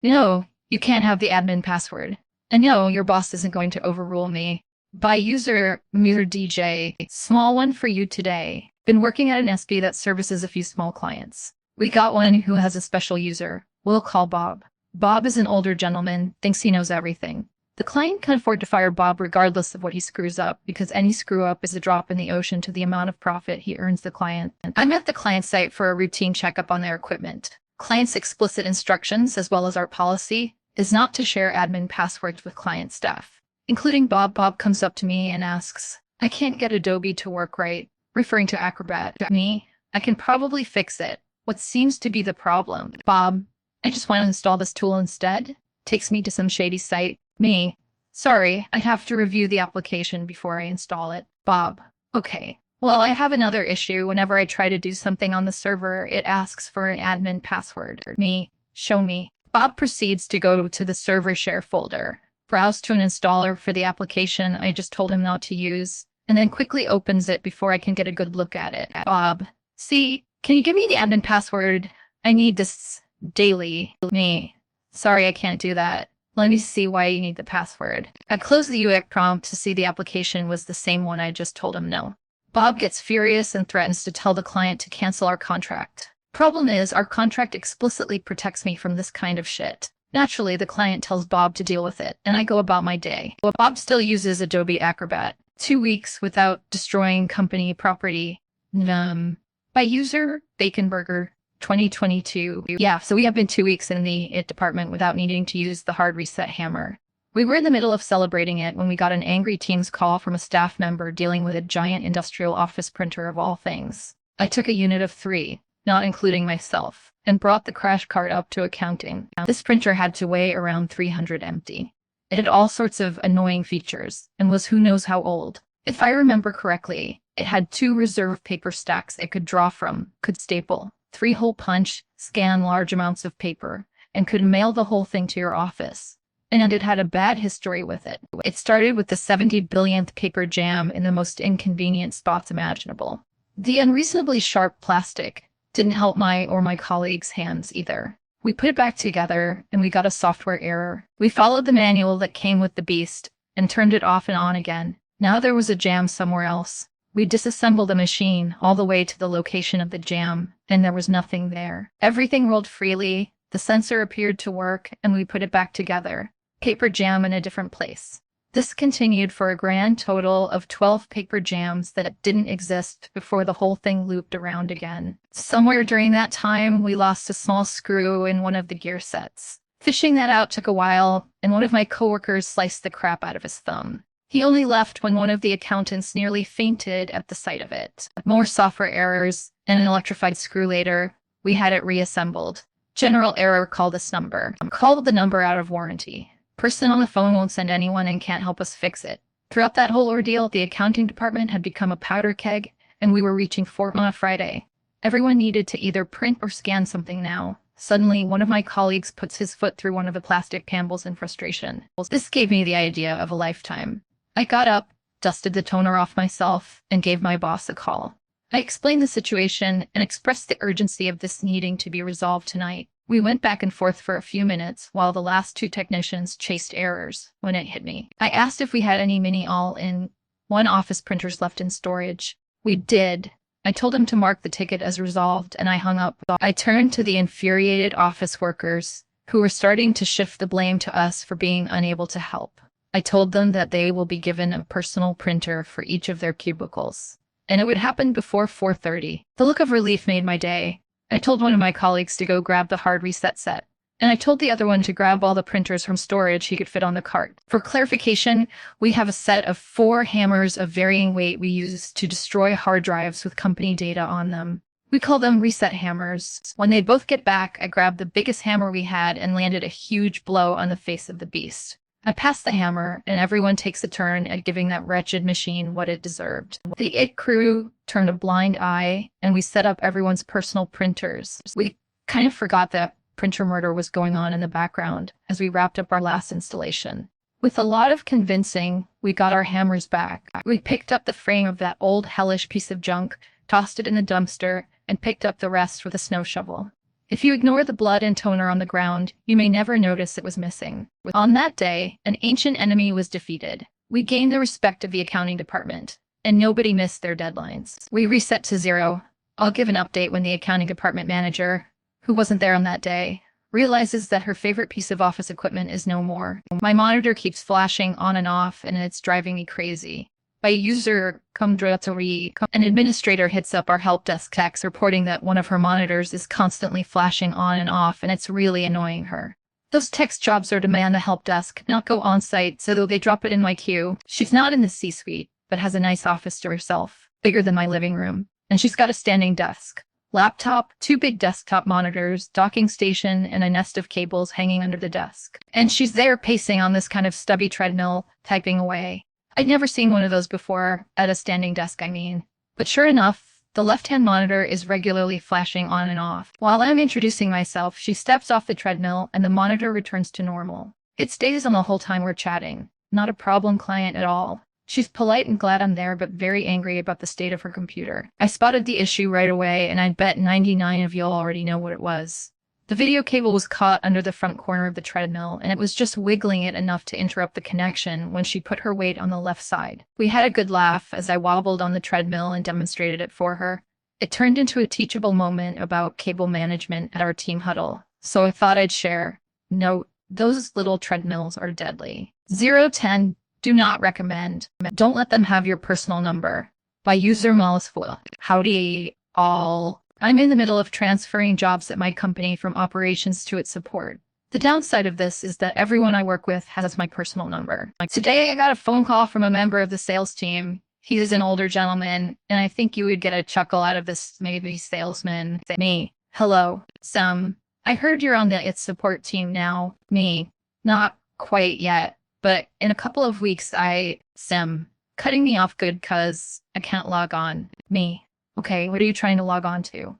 No, you can't have the admin password. And no, your boss isn't going to overrule me. By user Muser DJ, small one for you today. Been working at an SB that services a few small clients. We got one who has a special user. We'll call Bob. Bob is an older gentleman, thinks he knows everything. The client can afford to fire Bob regardless of what he screws up, because any screw up is a drop in the ocean to the amount of profit he earns the client. I'm at the client site for a routine checkup on their equipment. Client's explicit instructions, as well as our policy, is not to share admin passwords with client staff, including Bob. Bob comes up to me and asks, I can't get Adobe to work right, referring to Acrobat. Me, I can probably fix it. What seems to be the problem? Bob, I just want to install this tool instead. Takes me to some shady site. Me, sorry, I have to review the application before I install it. Bob, okay. Well, I have another issue. Whenever I try to do something on the server, it asks for an admin password. Me, show me. Bob proceeds to go to the server share folder, browse to an installer for the application I just told him not to use, and then quickly opens it before I can get a good look at it. Bob, see, can you give me the admin password? I need this daily. Me, sorry, I can't do that. Let me see why you need the password. I closed the UX prompt to see the application was the same one I just told him no. Bob gets furious and threatens to tell the client to cancel our contract. Problem is, our contract explicitly protects me from this kind of shit. Naturally, the client tells Bob to deal with it, and I go about my day. But Bob still uses Adobe Acrobat. 2 weeks without destroying company property. By user, Baconburger, 2022. Yeah, so we have been 2 weeks in the IT department without needing to use the hard reset hammer. We were in the middle of celebrating it when we got an angry Teams call from a staff member dealing with a giant industrial office printer of all things. I took a unit of 3, not including myself, and brought the crash cart up to accounting. This printer had to weigh around 300 empty. It had all sorts of annoying features, and was who knows how old. If I remember correctly, it had 2 reserve paper stacks it could draw from, could staple, 3-hole punch, scan large amounts of paper, and could mail the whole thing to your office. And it had a bad history with it. It started with the 70 billionth paper jam in the most inconvenient spots imaginable. The unreasonably sharp plastic didn't help my or my colleagues' hands either. We put it back together, and we got a software error. We followed the manual that came with the beast, and turned it off and on again. Now there was a jam somewhere else. We disassembled the machine all the way to the location of the jam, and there was nothing there. Everything rolled freely, the sensor appeared to work, and we put it back together. Paper jam in a different place. This continued for a grand total of 12 paper jams that didn't exist before the whole thing looped around again. Somewhere during that time, we lost a small screw in one of the gear sets. Fishing that out took a while, and one of my coworkers sliced the crap out of his thumb. He only left when one of the accountants nearly fainted at the sight of it. More software errors, and an electrified screw later, we had it reassembled. General error, call this number. Call the number out of warranty. Person on the phone won't send anyone and can't help us fix it. Throughout that whole ordeal, the accounting department had become a powder keg, and we were reaching form on a Friday. Everyone needed to either print or scan something now. Suddenly, one of my colleagues puts his foot through one of the plastic panels in frustration. This gave me the idea of a lifetime. I got up, dusted the toner off myself, and gave my boss a call. I explained the situation and expressed the urgency of this needing to be resolved tonight. We went back and forth for a few minutes while the last 2 technicians chased errors when it hit me. I asked if we had any mini all-in-one office printers left in storage. We did. I told him to mark the ticket as resolved, and I hung up. I turned to the infuriated office workers, who were starting to shift the blame to us for being unable to help. I told them that they will be given a personal printer for each of their cubicles, and it would happen before 4:30. The look of relief made my day. I told one of my colleagues to go grab the hard reset set, and I told the other one to grab all the printers from storage he could fit on the cart. For clarification, we have a set of 4 hammers of varying weight we use to destroy hard drives with company data on them. We call them reset hammers. When they both get back, I grabbed the biggest hammer we had and landed a huge blow on the face of the beast. I pass the hammer, and everyone takes a turn at giving that wretched machine what it deserved. The IT crew turned a blind eye, and we set up everyone's personal printers. We kind of forgot that printer murder was going on in the background as we wrapped up our last installation. With a lot of convincing, we got our hammers back. We picked up the frame of that old hellish piece of junk, tossed it in the dumpster, and picked up the rest with a snow shovel. If you ignore the blood and toner on the ground, you may never notice it was missing. On that day, an ancient enemy was defeated. We gained the respect of the accounting department, and nobody missed their deadlines. We reset to 0. I'll give an update when the accounting department manager, who wasn't there on that day, realizes that her favorite piece of office equipment is no more. My monitor keeps flashing on and off, and it's driving me crazy. By user Comdratori, an administrator hits up our help desk techs reporting that one of her monitors is constantly flashing on and off, and it's really annoying her. Those techs' jobs are to man the help desk, not go on site, so they drop it in my queue. She's not in the C-suite, but has a nice office to herself, bigger than my living room, and she's got a standing desk, laptop, 2 big desktop monitors, docking station, and a nest of cables hanging under the desk. And she's there pacing on this kind of stubby treadmill, typing away. I'd never seen one of those before, at a standing desk, I mean. But sure enough, the left-hand monitor is regularly flashing on and off. While I'm introducing myself, she steps off the treadmill and the monitor returns to normal. It stays on the whole time we're chatting. Not a problem client at all. She's polite and glad I'm there, but very angry about the state of her computer. I spotted the issue right away, and I'd bet 99 of you'll already know what it was. The video cable was caught under the front corner of the treadmill, and it was just wiggling it enough to interrupt the connection when she put her weight on the left side. We had a good laugh as I wobbled on the treadmill and demonstrated it for her. It turned into a teachable moment about cable management at our team huddle, so I thought I'd share. Note, those little treadmills are deadly. 010, do not recommend. Don't let them have your personal number. By user Malesful. Howdy, all. I'm in the middle of transferring jobs at my company from operations to its support. The downside of this is that everyone I work with has my personal number. Today I got a phone call from a member of the sales team. He's an older gentleman, and I think you would get a chuckle out of this maybe salesman. Me. Hello. I heard you're on the its support team now. Me. Not quite yet, but in a couple of weeks cutting me off good cuz I can't log on. Me. Okay, what are you trying to log on to?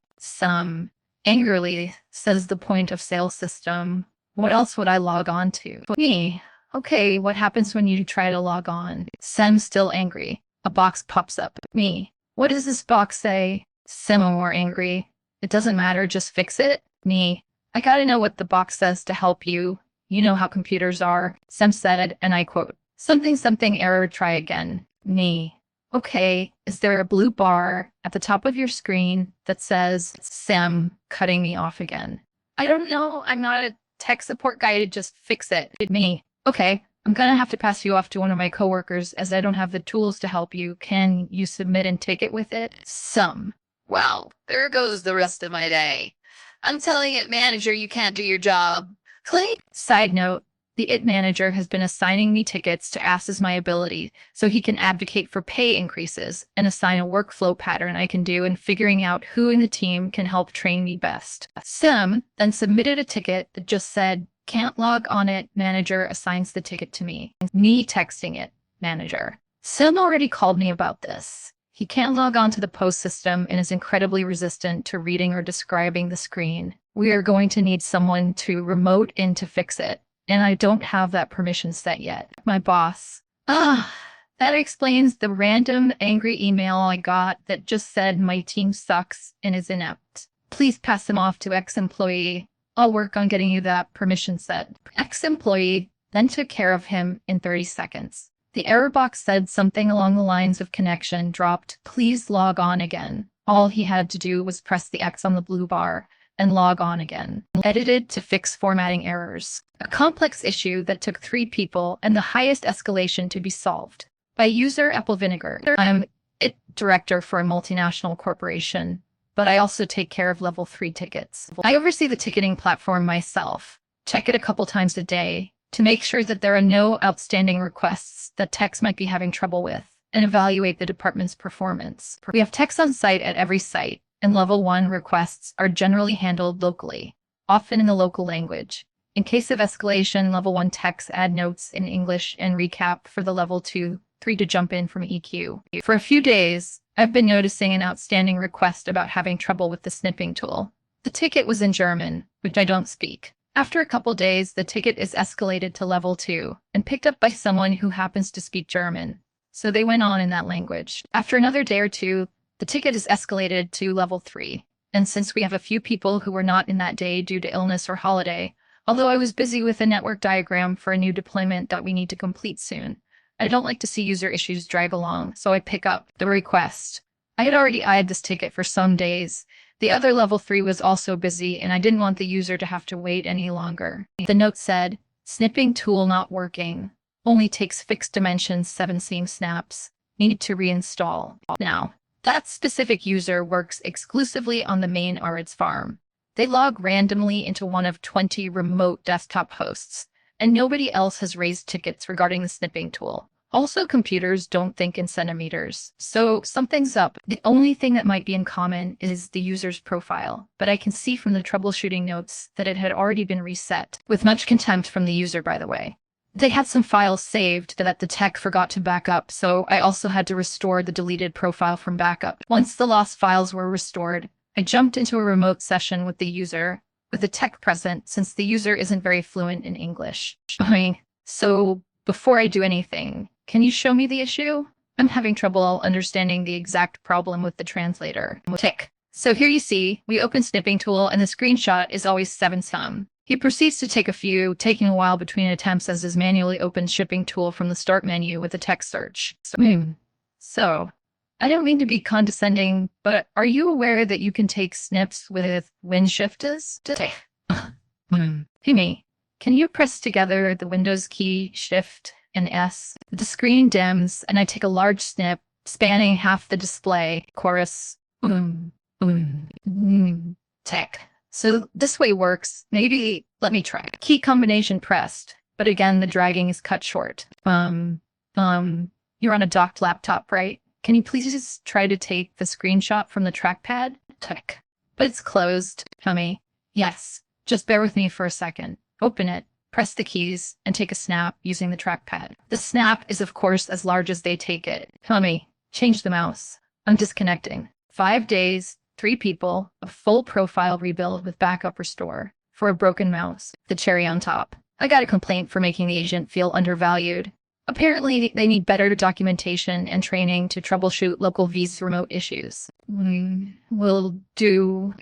Angrily, says the point of sale system. What else would I log on to? Me. Okay, what happens when you try to log on? Still angry. A box pops up. Me. What does this box say? More angry. It doesn't matter, just fix it. Me. I gotta know what the box says to help you. You know how computers are. Said, and I quote, something error, try again. Me. Okay, is there a blue bar at the top of your screen that says, cutting me off again? I don't know. I'm not a tech support guy to just fix it. Me. Okay, I'm gonna have to pass you off to one of my coworkers as I don't have the tools to help you. Can you submit and take it with it? Well, there goes the rest of my day. I'm telling it manager you can't do your job. Click. Side note. The IT manager has been assigning me tickets to assess my ability so he can advocate for pay increases and assign a workflow pattern I can do in figuring out who in the team can help train me best. Then submitted a ticket that just said, can't log on it, manager assigns the ticket to me. Me texting it, manager. Already called me about this. He can't log on to the post system and is incredibly resistant to reading or describing the screen. We are going to need someone to remote in to fix it. And I don't have that permission set yet. My boss. That explains the random angry email I got that just said my team sucks and is inept. Please pass him off to ex-employee. I'll work on getting you that permission set. Ex-employee then took care of him in 30 seconds. The error box said something along the lines of connection dropped. Please log on again. All he had to do was press the X on the blue bar and log on again. Edited to fix formatting errors. A complex issue that took 3 people and the highest escalation to be solved. By user Apple Vinegar. I'm IT director for a multinational corporation, but I also take care of level 3 tickets. I oversee the ticketing platform myself. Check it a couple times a day to make sure that there are no outstanding requests that techs might be having trouble with and evaluate the department's performance. We have techs on site at every site, and level 1 requests are generally handled locally, often in the local language. In case of escalation, level 1 techs add notes in English and recap for the level 2, 3 to jump in from EQ. For a few days, I've been noticing an outstanding request about having trouble with the snipping tool. The ticket was in German, which I don't speak. After a couple days, the ticket is escalated to level 2 and picked up by someone who happens to speak German. So they went on in that language. After another day or two, the ticket is escalated to level 3. And since we have a few people who were not in that day due to illness or holiday, although I was busy with a network diagram for a new deployment that we need to complete soon, I don't like to see user issues drag along, so I pick up the request. I had already eyed this ticket for some days. The other level 3 was also busy, and I didn't want the user to have to wait any longer. The note said, "Snipping tool not working. Only takes fixed dimensions 7 seam snaps. Need to reinstall." Now, that specific user works exclusively on the main ARIDS farm. They log randomly into one of 20 remote desktop hosts, and nobody else has raised tickets regarding the snipping tool. Also, computers don't think in centimeters, so something's up. The only thing that might be in common is the user's profile, but I can see from the troubleshooting notes that it had already been reset, with much contempt from the user, by the way. They had some files saved that the tech forgot to back up, so I also had to restore the deleted profile from backup. Once the lost files were restored, I jumped into a remote session with the user, with the tech present, since the user isn't very fluent in English. So before I do anything, can you show me the issue? I'm having trouble understanding the exact problem with the translator. Tick. So here you see, we open snipping tool and the screenshot is always 7 sum. He proceeds to take a few, taking a while between attempts as his manually opened shipping tool from the start menu with a text search. So, I don't mean to be condescending, but are you aware that you can take snips with WinShifters? Me. Can you press together the Windows key, Shift, and S? The screen dims, and I take a large snip, spanning half the display. Chorus. Tech. So this way works. Maybe let me try. Key combination pressed, but again the dragging is cut short. You're on a docked laptop, right? Can you please just try to take the screenshot from the trackpad? Tech. But it's closed. Tummy. Yes. Just bear with me for a second. Open it, press the keys, and take a snap using the trackpad. The snap is of course as large as they take it. Tummy. Change the mouse. I'm disconnecting. 5 days, 3 people, a full profile rebuild with backup restore for a broken mouse. The cherry on top. I got a complaint for making the agent feel undervalued. Apparently, they need better documentation and training to troubleshoot local V's remote issues. Will do.